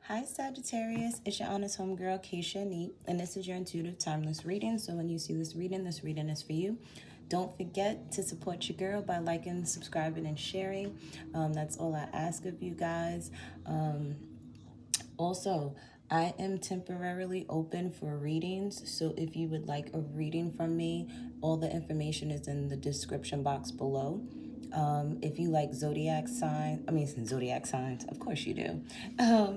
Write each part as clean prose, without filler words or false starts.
Hi Sagittarius, it's your honest homegirl, Hᴇɪ, and this is your intuitive timeless reading. So when you see this reading is for you. Don't forget to support your girl by liking, subscribing, and sharing. That's all I ask of you guys. Also, I am temporarily open for readings, so if you would like a reading from me, all the information is in the description box below. If you like zodiac signs, of course you do,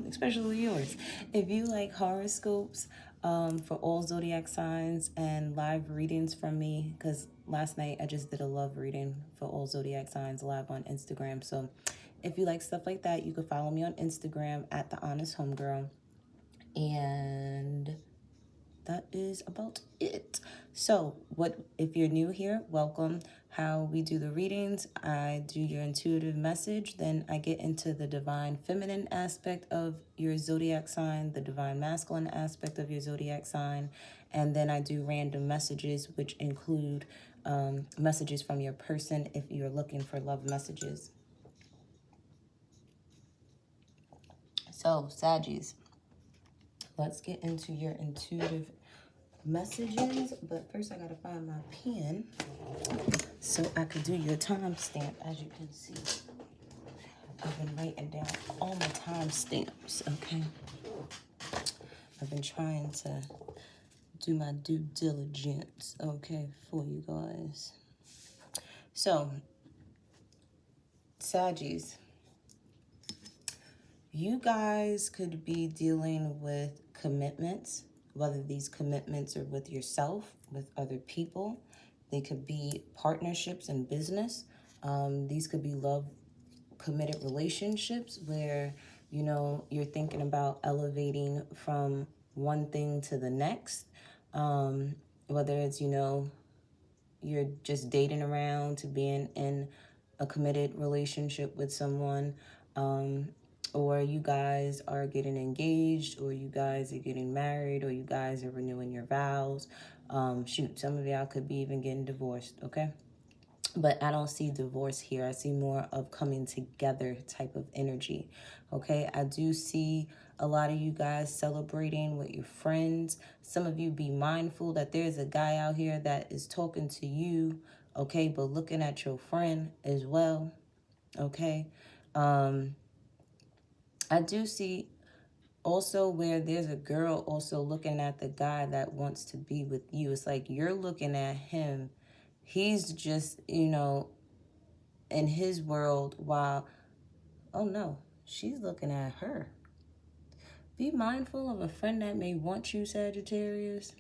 especially yours. If you like horoscopes for all zodiac signs and live readings from me, because last night I just did a love reading for all zodiac signs live on Instagram. So if you like stuff like that, you can follow me on Instagram at The Honest Homegirl. And that is about it. So if you're new here, welcome. How we do the readings, I do your intuitive message, then I get into the divine feminine aspect of your zodiac sign, the divine masculine aspect of your zodiac sign, and then I do random messages, which include messages from your person if you're looking for love messages. So, Saggies, let's get into your intuitive messages, but first I gotta find my pen so I could do your timestamp. As you can see, I've been writing down all my timestamps, okay? I've been trying to do my due diligence, okay, for you guys. So, Saggies, you guys could be dealing with commitments, whether these commitments are with yourself, with other people. They could be partnerships in business. These could be love committed relationships where, you know, you're thinking about elevating from one thing to the next. Whether it's, you know, you're just dating around to being in a committed relationship with someone, or you guys are getting engaged, or you guys are getting married, or you guys are renewing your vows. Some of y'all could be even getting divorced, okay? But I don't see divorce here. I see more of coming together type of energy, okay? I do see a lot of you guys celebrating with your friends. Some of you be mindful that there's a guy out here that is talking to you, okay, but looking at your friend as well, okay? I do see also where there's a girl also looking at the guy that wants to be with you. It's like you're looking at him. He's just, you know, in his world while, oh no, she's looking at her. Be mindful of a friend that may want you, Sagittarius.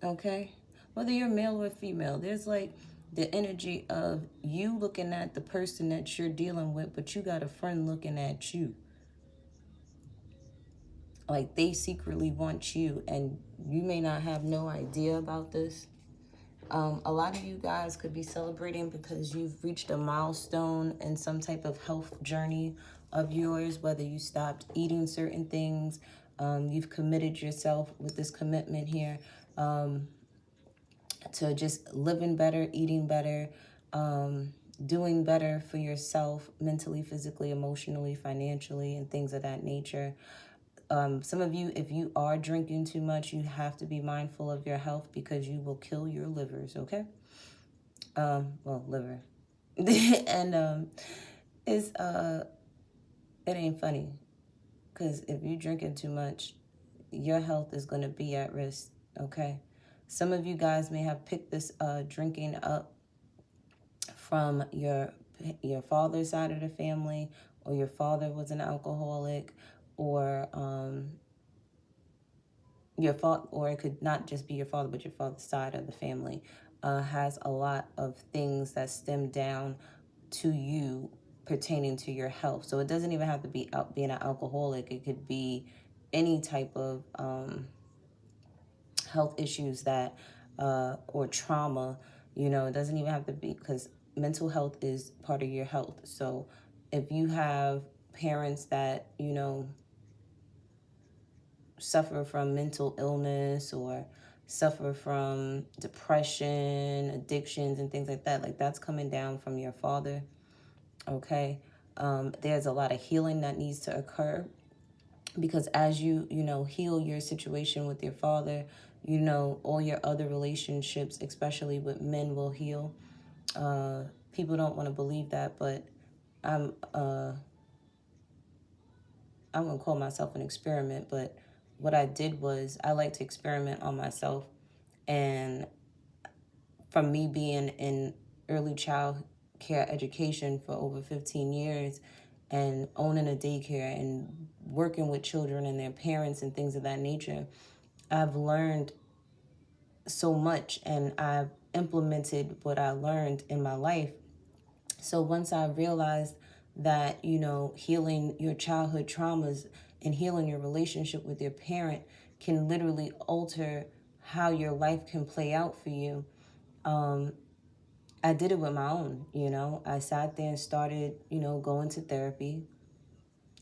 Okay? Whether you're male or female, there's like the energy of you looking at the person that you're dealing with, but you got a friend looking at you. Like they secretly want you, and you may not have no idea about this. A lot of you guys could be celebrating because you've reached a milestone in some type of health journey of yours, whether you stopped eating certain things, you've committed yourself with this commitment here to just living better, eating better, doing better for yourself mentally, physically, emotionally, financially, and things of that nature. Some of you, if you are drinking too much, you have to be mindful of your health because you will kill your livers, okay? Well, liver. And it ain't funny because if you're drinking too much, your health is going to be at risk, okay? Some of you guys may have picked this drinking up from your father's side of the family, or your father was an alcoholic, or or it could not just be your father, but your father's side of the family has a lot of things that stem down to you pertaining to your health. So it doesn't even have to be being an alcoholic. It could be any type of health issues that or trauma. You know, it doesn't even have to be, because mental health is part of your health. So if you have parents that, you know, suffer from mental illness or suffer from depression, addictions, and things like that, that's coming down from your father, okay? there's a lot of healing that needs to occur, because as you heal your situation with your father, all your other relationships, especially with men, will heal. People don't want to believe that, but I'm going to call myself an experiment. But what I did was I like to experiment on myself. And from me being in early child care education for over 15 years and owning a daycare and working with children and their parents and things of that nature, I've learned so much, and I've implemented what I learned in my life. So once I realized that, healing your childhood traumas and healing your relationship with your parent can literally alter how your life can play out for you, I did it with my own. I sat there and started, going to therapy.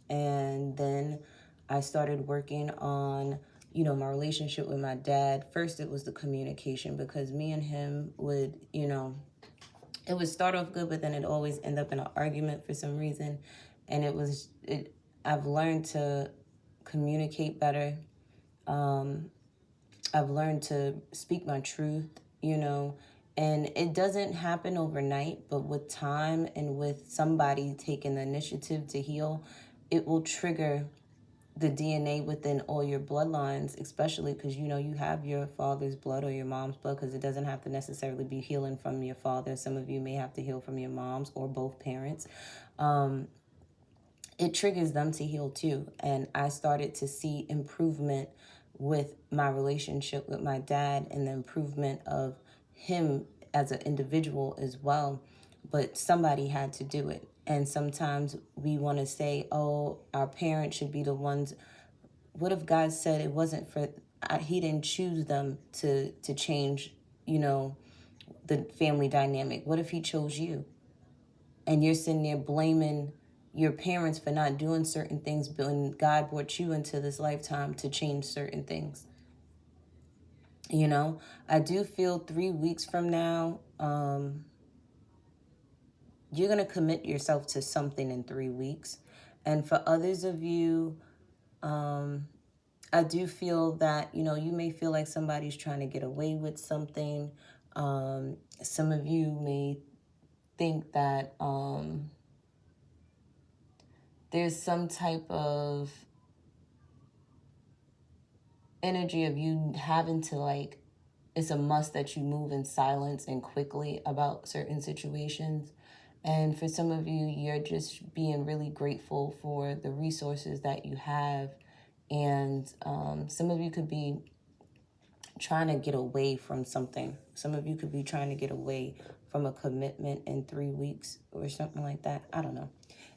And then I started working on, my relationship with my dad. First, it was the communication, because me and him would, it would start off good, but then it always end up in an argument for some reason. And I've learned to communicate better. I've learned to speak my truth, and it doesn't happen overnight, but with time and with somebody taking the initiative to heal, it will trigger the DNA within all your bloodlines, especially because, you have your father's blood or your mom's blood, because it doesn't have to necessarily be healing from your father. Some of you may have to heal from your moms or both parents. It triggers them to heal too. And I started to see improvement with my relationship with my dad and the improvement of him as an individual as well. But somebody had to do it. And sometimes we want to say, oh, our parents should be the ones. What if God said it wasn't for, he didn't choose them to change, the family dynamic? What if he chose you? And you're sitting there blaming your parents for not doing certain things, but when God brought you into this lifetime to change certain things. I do feel 3 weeks from now, you're going to commit yourself to something in 3 weeks. And for others of you, I do feel that, you may feel like somebody's trying to get away with something. Some of you may think that there's some type of energy of you having to, it's a must that you move in silence and quickly about certain situations. And for some of you, you're just being really grateful for the resources that you have. And some of you could be trying to get away from something. Some of you could be trying to get away from a commitment in 3 weeks or something like that. I don't know.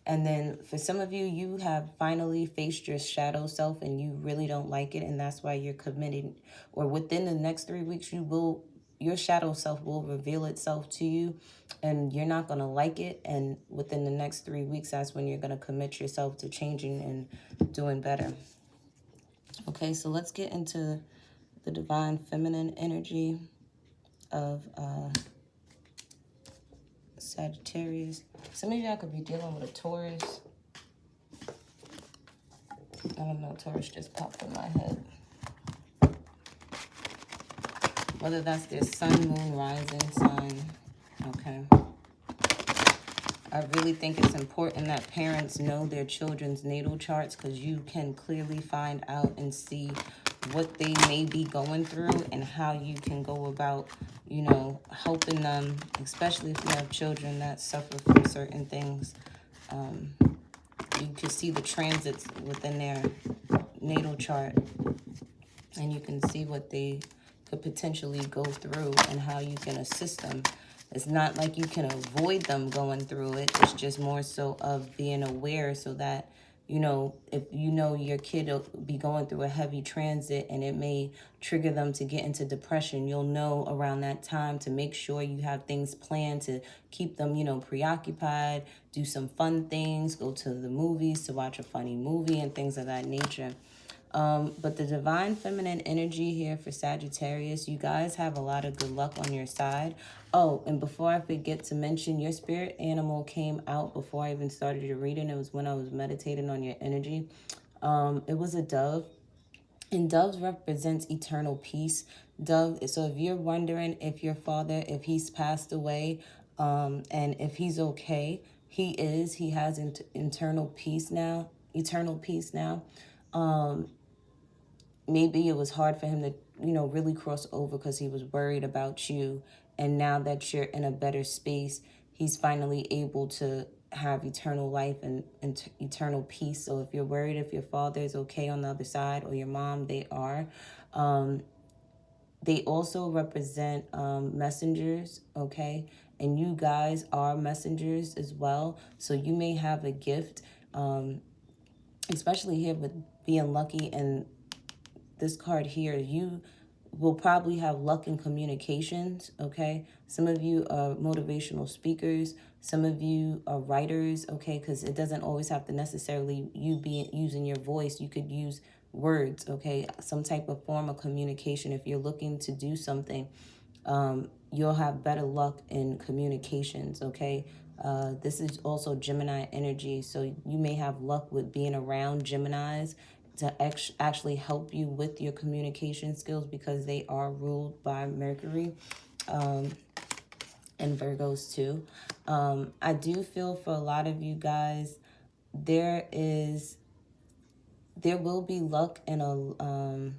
And then for some of you, you have finally faced your shadow self and you really don't like it. And that's why you're committed, or within the next 3 weeks, your shadow self will reveal itself to you and you're not going to like it. And within the next 3 weeks, that's when you're going to commit yourself to changing and doing better. Okay, so let's get into the divine feminine energy of Sagittarius. Some of y'all could be dealing with a Taurus. I don't know, Taurus just popped in my head. Whether that's their sun, moon, rising sign. Okay. I really think it's important that parents know their children's natal charts, because you can clearly find out and see what they may be going through and how you can go about, helping them, especially if you have children that suffer from certain things. You can see the transits within their natal chart, and you can see what they could potentially go through and how you can assist them. It's not like you can avoid them going through it. It's just more so of being aware, so that, if your kid will be going through a heavy transit and it may trigger them to get into depression, you'll know around that time to make sure you have things planned to keep them, preoccupied, do some fun things, go to the movies to watch a funny movie and things of that nature. But the divine feminine energy here for Sagittarius, you guys have a lot of good luck on your side. Oh, and before I forget to mention, your spirit animal came out before I even started your reading. It was when I was meditating on your energy. It was a dove. And doves represents eternal peace. Dove, so if you're wondering if your father, if he's passed away, and if he's okay, he is. He has eternal peace now. Maybe it was hard for him to, really cross over because he was worried about you. And now that you're in a better space, he's finally able to have eternal life and eternal peace. So if you're worried if your father is okay on the other side, or your mom, they are. They also represent messengers, okay? And you guys are messengers as well. So you may have a gift, especially here with being lucky. And this card here, you will probably have luck in communications, okay? Some of you are motivational speakers. Some of you are writers, okay? Because it doesn't always have to necessarily you be using your voice. You could use words, okay? Some type of form of communication. If you're looking to do something, you'll have better luck in communications, okay? This is also Gemini energy, so you may have luck with being around Geminis to actually help you with your communication skills, because they are ruled by Mercury, and Virgos too. I do feel for a lot of you guys, there will be luck in a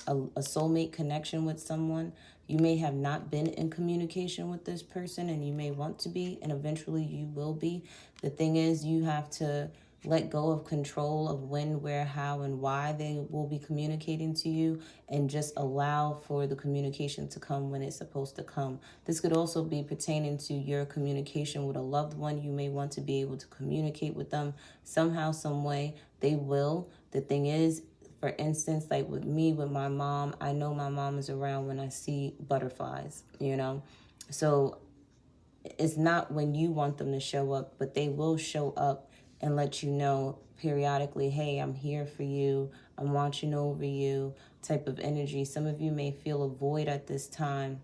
soulmate connection with someone. You may have not been in communication with this person, and you may want to be, and eventually you will be. The thing is, you have to let go of control of when, where, how, and why they will be communicating to you, and just allow for the communication to come when it's supposed to come. This could also be pertaining to your communication with a loved one. You may want to be able to communicate with them somehow, some way. They will. The thing is, for instance, like with me, with my mom, I know my mom is around when I see butterflies, So it's not when you want them to show up, but they will show up and let you know periodically, hey, I'm here for you, I'm watching over you, type of energy. Some of you may feel a void at this time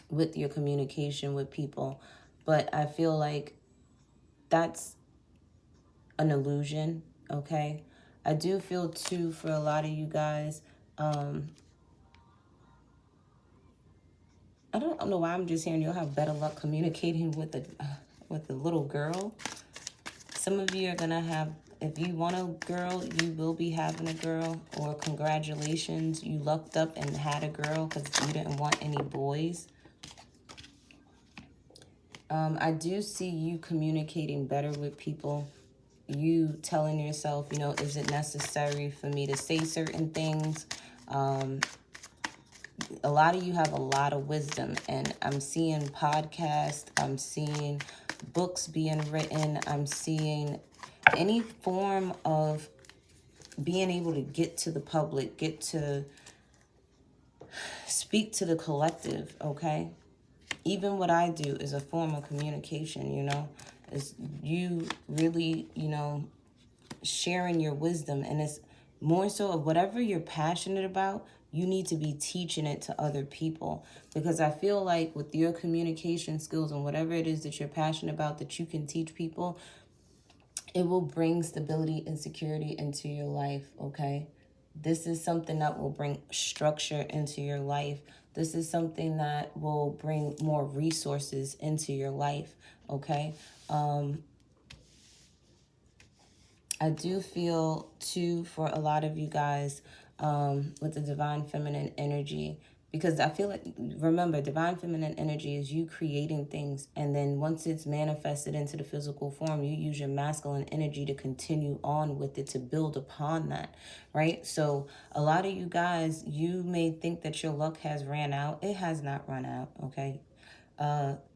with your communication with people, but I feel like that's an illusion, okay? I do feel too, for a lot of you guys, I don't know why I'm just hearing you'll have better luck communicating with a little girl. Some of you are gonna have, if you want a girl, you will be having a girl, or congratulations, you lucked up and had a girl because you didn't want any boys. I do see you communicating better with people. You telling yourself, is it necessary for me to say certain things? A lot of you have a lot of wisdom, and I'm seeing podcasts, I'm seeing books being written, I'm seeing any form of being able to get to the public, get to speak to the collective, okay? Even what I do is a form of communication, is you really, sharing your wisdom. And it's more so of whatever you're passionate about, you need to be teaching it to other people. Because I feel like with your communication skills and whatever it is that you're passionate about that you can teach people, it will bring stability and security into your life, okay? This is something that will bring structure into your life. This is something that will bring more resources into your life, okay? I do feel, too, for a lot of you guys with the divine feminine energy, because I feel like, remember, divine feminine energy is you creating things, and then once it's manifested into the physical form, you use your masculine energy to continue on with it, to build upon that, right? So a lot of you guys, you may think that your luck has ran out. It has not run out, okay?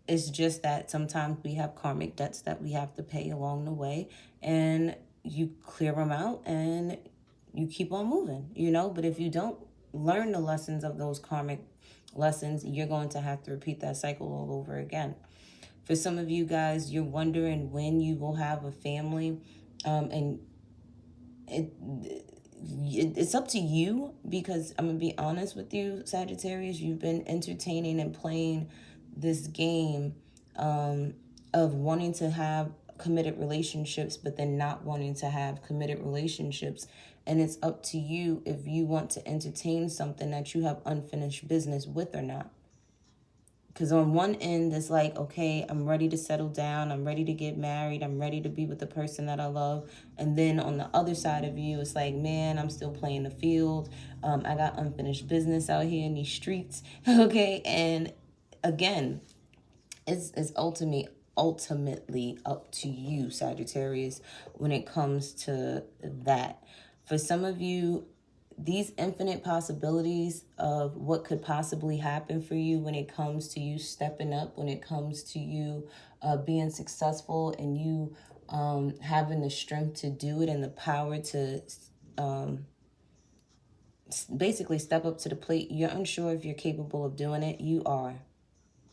It's just that sometimes we have karmic debts that we have to pay along the way, and you clear them out and you keep on moving, But if you don't learn the lessons of those karmic lessons, you're going to have to repeat that cycle all over again. For some of you guys, you're wondering when you will have a family, and it's up to you, because I'm going to be honest with you, Sagittarius, you've been entertaining and playing this game of wanting to have committed relationships, but then not wanting to have committed relationships. And it's up to you if you want to entertain something that you have unfinished business with or not. Because on one end, it's like, okay, I'm ready to settle down. I'm ready to get married. I'm ready to be with the person that I love. And then on the other side of you, it's like, man, I'm still playing the field. I got unfinished business out here in these streets. Okay. And again, it's ultimately up to you, Sagittarius, when it comes to that. For some of you, these infinite possibilities of what could possibly happen for you when it comes to you stepping up, when it comes to you being successful, and you having the strength to do it and the power to basically step up to the plate. You're unsure if you're capable of doing it. You are.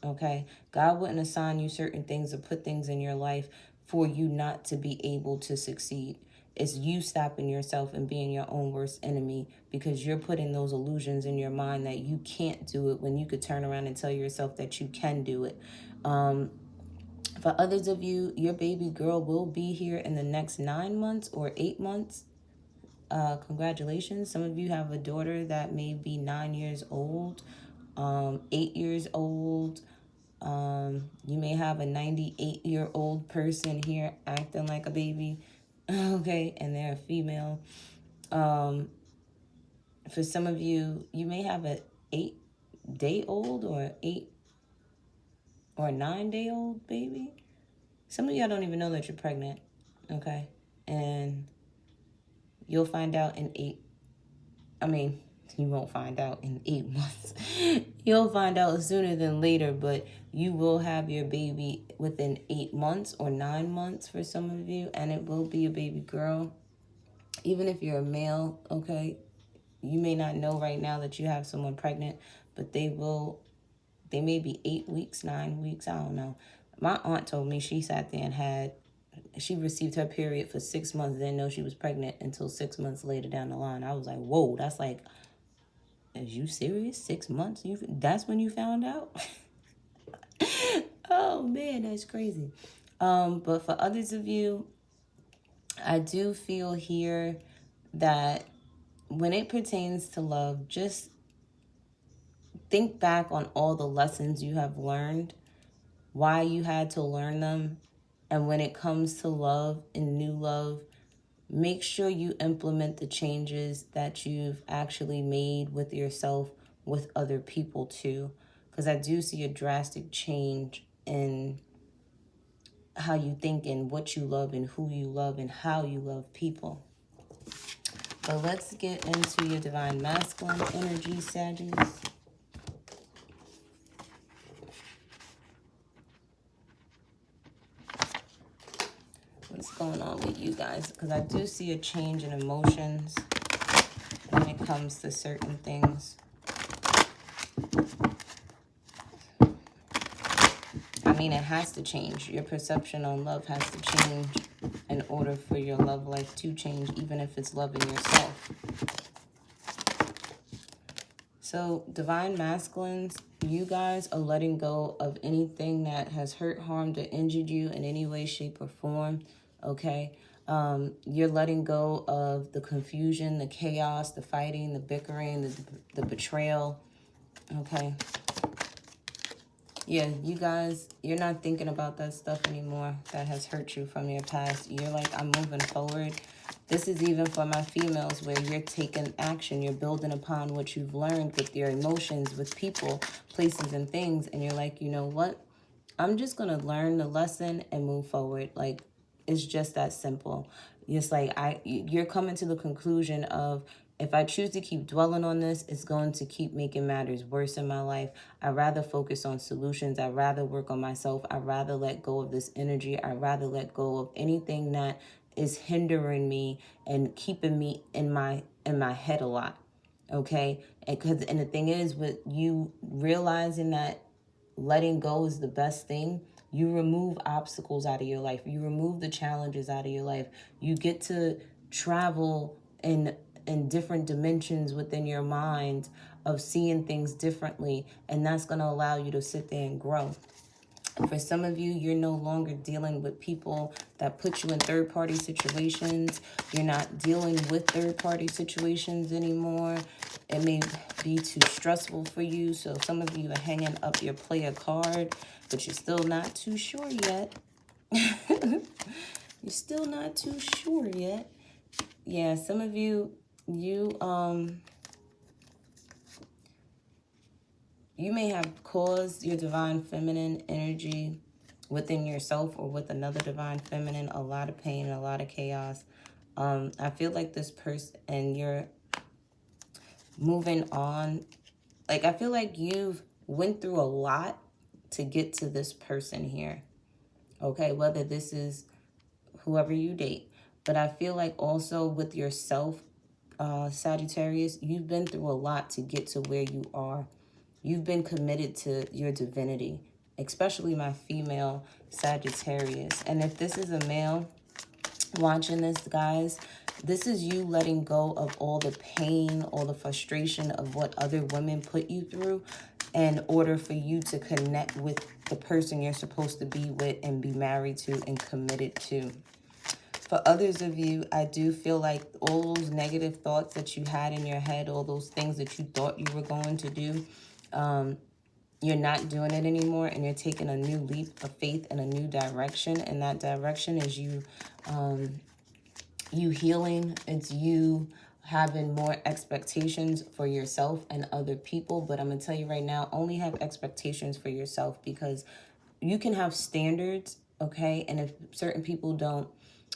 Okay? God wouldn't assign you certain things or put things in your life for you not to be able to succeed. It's you stopping yourself and being your own worst enemy, because you're putting those illusions in your mind that you can't do it when you could turn around and tell yourself that you can do it. For others of you, your baby girl will be here in the next 9 months or 8 months. Congratulations. Some of you have a daughter that may be 9 years old, 8 years old. You may have a 98-year-old person here acting like a baby. Okay, and they're a female. For some of you, you may have a 8-day-old or 9-day-old baby. Some of y'all don't even know that you're pregnant. Okay, and you'll find out in you won't find out in 8 months. You'll find out sooner than later, but you will have your baby within 8 months or 9 months for some of you, and it will be a baby girl. Even if you're a male, okay, you may not know right now that you have someone pregnant, but they may be 8 weeks, 9 weeks, I don't know. My aunt told me she sat there and she received her period for 6 months, didn't know she was pregnant until 6 months later down the line. I was like, whoa, that's like, is you serious? 6 months? That's when you found out? Oh, man, that's crazy. But for others of you, I do feel here that when it pertains to love, just think back on all the lessons you have learned, why you had to learn them. And when it comes to love and new love, make sure you implement the changes that you've actually made with yourself, with other people too. Because I do see a drastic change in how you think and what you love and who you love and how you love people. But let's get into your divine masculine energy, Sagittarius. What's going on with you guys? Because I do see a change in emotions when it comes to certain things. I mean, it has to change. Your perception on love has to change in order for your love life to change, even if it's loving yourself. So, divine masculines, you guys are letting go of anything that has hurt, harmed, or injured you in any way, shape, or form. Okay? You're letting go of the confusion, the chaos, the fighting, the bickering, the betrayal. Okay? Yeah, you guys, you're not thinking about that stuff anymore that has hurt you from your past. You're like, I'm moving forward. This is even for my females, where you're taking action. You're building upon what you've learned with your emotions, with people, places, and things. And you're like, you know what? I'm just going to learn the lesson and move forward. Like, it's just that simple. It's like you're coming to the conclusion of, if I choose to keep dwelling on this, it's going to keep making matters worse in my life. I'd rather focus on solutions. I'd rather work on myself. I'd rather let go of this energy. I'd rather let go of anything that is hindering me and keeping me in my head a lot. Okay? And the thing is, with you realizing that letting go is the best thing, you remove obstacles out of your life. You remove the challenges out of your life. You get to travel and in different dimensions within your mind of seeing things differently. And that's going to allow you to sit there and grow. For some of you, you're no longer dealing with people that put you in third-party situations. You're not dealing with third-party situations anymore. It may be too stressful for you. So some of you are hanging up your player card, but you're still not too sure yet. You're still not too sure yet. Yeah, some of you, you may have caused your divine feminine energy within yourself or with another divine feminine a lot of pain, a lot of chaos. I feel like this person, and you're moving on. Like, I feel like you've went through a lot to get to this person here. Okay, whether this is whoever you date. But I feel like also with yourself, Sagittarius, you've been through a lot to get to where you are. You've been committed to your divinity, especially my female Sagittarius. And if this is a male watching this, guys, this is you letting go of all the pain, all the frustration of what other women put you through in order for you to connect with the person you're supposed to be with and be married to and committed to. For others of you, I do feel like all those negative thoughts that you had in your head, all those things that you thought you were going to do, you're not doing it anymore, and you're taking a new leap of faith in a new direction. And that direction is you healing. It's you having more expectations for yourself and other people. But I'm going to tell you right now, only have expectations for yourself, because you can have standards, okay? And if certain people don't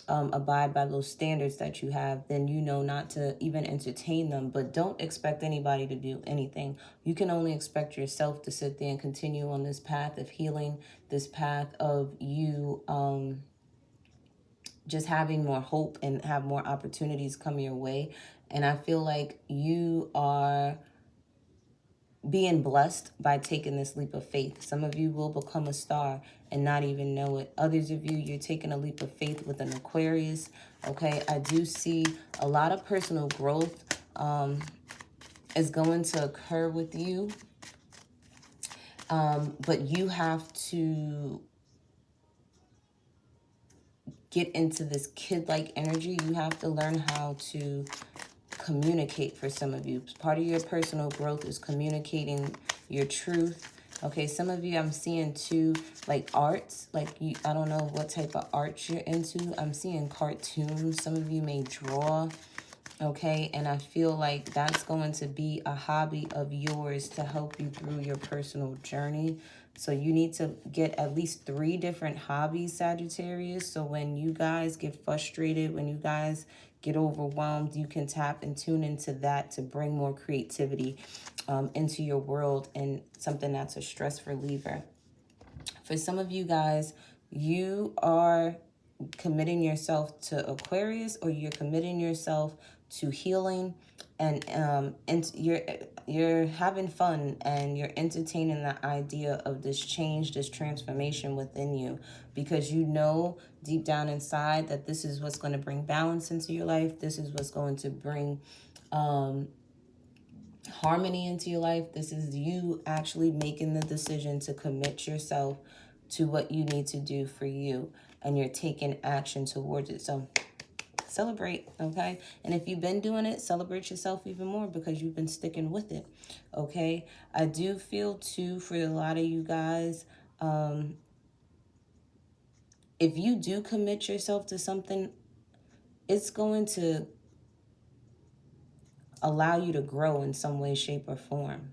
abide by those standards that you have, then you know not to even entertain them. But don't expect anybody to do anything. You can only expect yourself to sit there and continue on this path of healing, this path of you just having more hope and have more opportunities come your way. And I feel like you are being blessed by taking this leap of faith. Some of you will become a star and not even know it. Others of you, you're taking a leap of faith with an Aquarius. Okay, I do see a lot of personal growth is going to occur with you. But you have to get into this kid-like energy. You have to learn how to communicate. For some of you, part of your personal growth is communicating your truth. Okay, some of you, I'm seeing too, like arts, like you, I don't know what type of art you're into. I'm seeing cartoons. Some of you may draw. Okay, and I feel like that's going to be a hobby of yours to help you through your personal journey. So you need to get at least 3 different hobbies, Sagittarius. So when you guys get frustrated, when you guys get overwhelmed, you can tap and tune into that to bring more creativity into your world, and something that's a stress reliever. For some of you guys, you are committing yourself to Aquarius, or you're committing yourself to healing, and you're having fun and you're entertaining the idea of this change, this transformation within you, because you know deep down inside that this is what's going to bring balance into your life. This is what's going to bring harmony into your life. This is you actually making the decision to commit yourself to what you need to do for you, and you're taking action towards it. So celebrate, okay? And if you've been doing it, celebrate yourself even more, because you've been sticking with it, okay? I do feel too, for a lot of you guys, if you do commit yourself to something, it's going to allow you to grow in some way, shape, or form.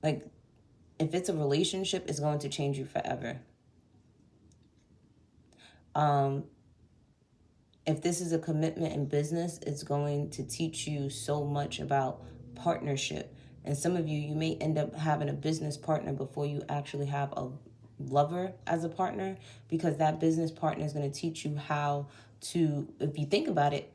Like, if it's a relationship, it's going to change you forever. If this is a commitment in business, it's going to teach you so much about partnership. And some of you, you may end up having a business partner before you actually have a lover as a partner, because that business partner is going to teach you how to, if you think about it,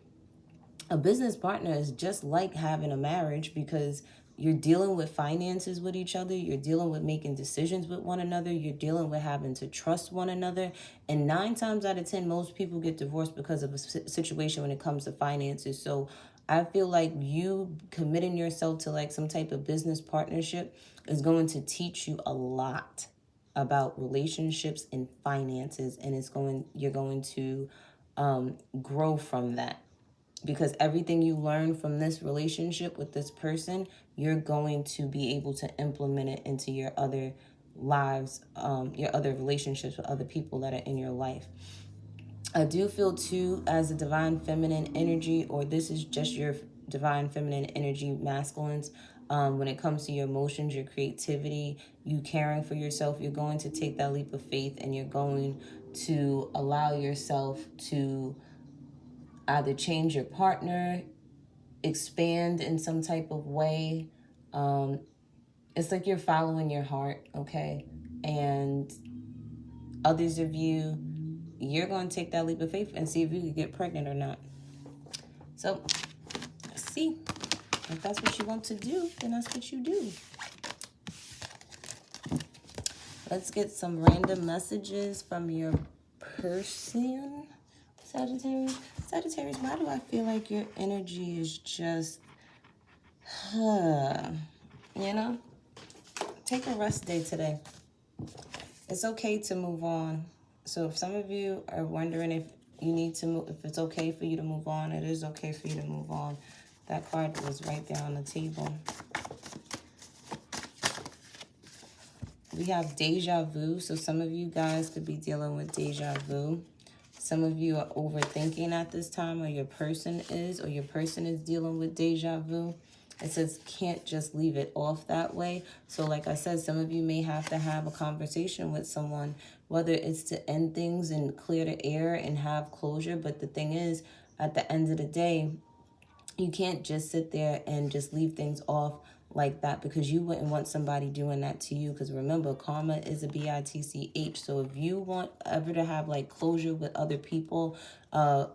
a business partner is just like having a marriage, because You're dealing with finances with each other. You're dealing with making decisions with one another. You're dealing with having to trust one another. And 9 times out of 10, most people get divorced because of a situation when it comes to finances. So I feel like you committing yourself to like some type of business partnership is going to teach you a lot about relationships and finances. And you're going to grow from that. Because everything you learn from this relationship with this person, you're going to be able to implement it into your other lives, your other relationships with other people that are in your life. I do feel too, as a divine feminine energy, or this is just your divine feminine energy, masculines, when it comes to your emotions, your creativity, you caring for yourself, you're going to take that leap of faith and you're going to allow yourself to either change your partner, expand in some type of way. It's like you're following your heart, okay? And others of you, you're going to take that leap of faith and see if you can get pregnant or not. So, let's see. If that's what you want to do, then that's what you do. Let's get some random messages from your person, Sagittarius. Sagittarius, why do I feel like your energy is just, you know? Take a rest day today. It's okay to move on. So if some of you are wondering if you need to move, if it's okay for you to move on, it is okay for you to move on. That card was right there on the table. We have deja vu. So some of you guys could be dealing with deja vu. Some of you are overthinking at this time, or your person is dealing with deja vu. It says can't just leave it off that way. So like I said, some of you may have to have a conversation with someone, whether it's to end things and clear the air and have closure. But the thing is, at the end of the day, you can't just sit there and just leave things off like that, because you wouldn't want somebody doing that to you. Because remember, karma is a bitch. So if you want ever to have like closure with other people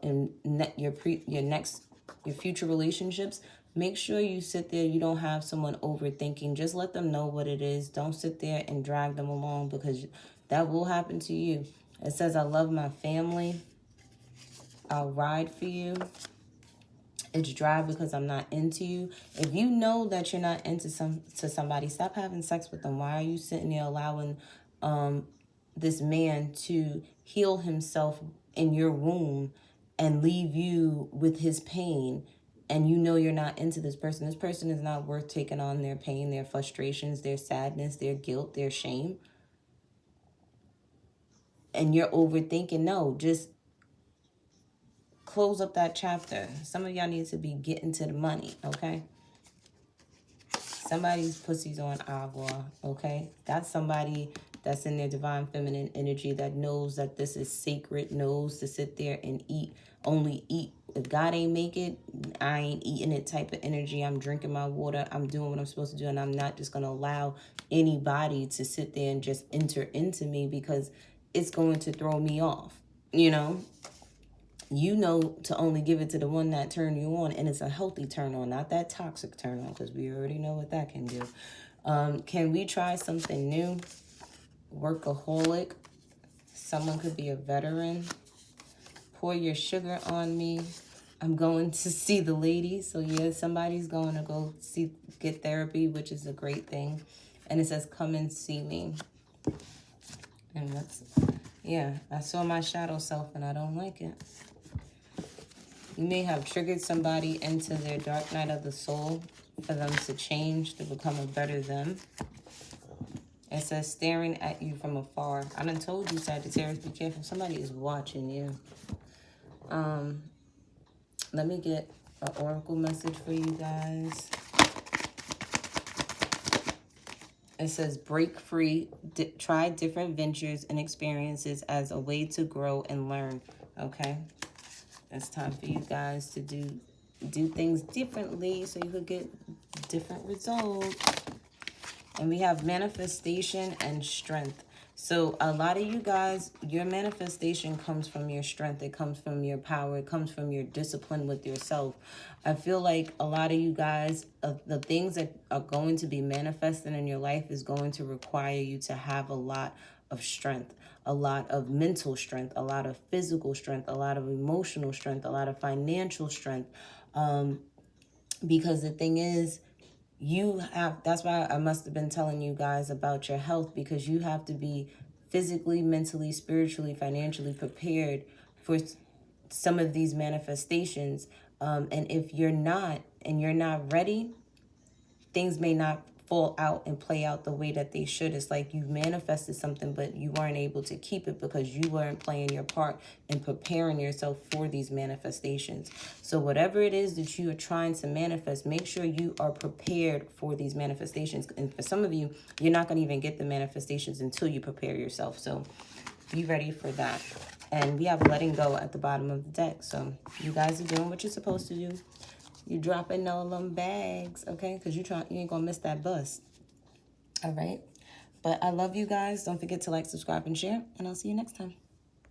in your future relationships, make sure you sit there. You don't have someone overthinking. Just let them know what it is. Don't sit there and drag them along, because that will happen to you. It says, I love my family. I'll ride for you. It's dry because I'm not into you. If you know that you're not into somebody, stop having sex with them. Why are you sitting there allowing this man to heal himself in your womb and leave you with his pain? And you know you're not into this person. This person is not worth taking on their pain, their frustrations, their sadness, their guilt, their shame. And you're overthinking. No, just close up that chapter. Some of y'all need to be getting to the money, okay? Somebody's pussy's on agua, okay? That's somebody that's in their divine feminine energy that knows that this is sacred, knows to sit there and eat, only eat. If God ain't make it, I ain't eating it type of energy. I'm drinking my water. I'm doing what I'm supposed to do, and I'm not just going to allow anybody to sit there and just enter into me, because it's going to throw me off, you know? You know to only give it to the one that turn you on, and it's a healthy turn on, not that toxic turn on, because we already know what that can do. Can we try something new? Workaholic. Someone could be a veteran. Pour your sugar on me. I'm going to see the ladies. So yeah, somebody's going to go get therapy, which is a great thing. And it says, come and see me. And that's, yeah, I saw my shadow self and I don't like it. You may have triggered somebody into their dark night of the soul for them to change, to become a better them. It says staring at you from afar. I done told you, Sagittarius, be careful. Somebody is watching you. Let me get an oracle message for you guys. It says break free, try different ventures and experiences as a way to grow and learn. Okay? It's time for you guys to do things differently so you could get different results. And we have manifestation and strength. So a lot of you guys, your manifestation comes from your strength. It comes from your power. It comes from your discipline with yourself. I feel like a lot of you guys, the things that are going to be manifesting in your life is going to require you to have a lot of strength, a lot of mental strength, a lot of physical strength, a lot of emotional strength, a lot of financial strength. Because the thing is, that's why I must have been telling you guys about your health, because you have to be physically, mentally, spiritually, financially prepared for some of these manifestations. And if you're not, and you're not ready, things may not fall out and play out the way that they should. It's like you manifested something, but you weren't able to keep it because you weren't playing your part in preparing yourself for these manifestations. So whatever it is that you are trying to manifest, make sure you are prepared for these manifestations. And for some of you, you're not going to even get the manifestations until you prepare yourself. So be ready for that. And we have letting go at the bottom of the deck. So you guys are doing what you're supposed to do. You dropping all them bags, okay? Because you ain't gonna miss that bus. All right? But I love you guys. Don't forget to like, subscribe, and share. And I'll see you next time.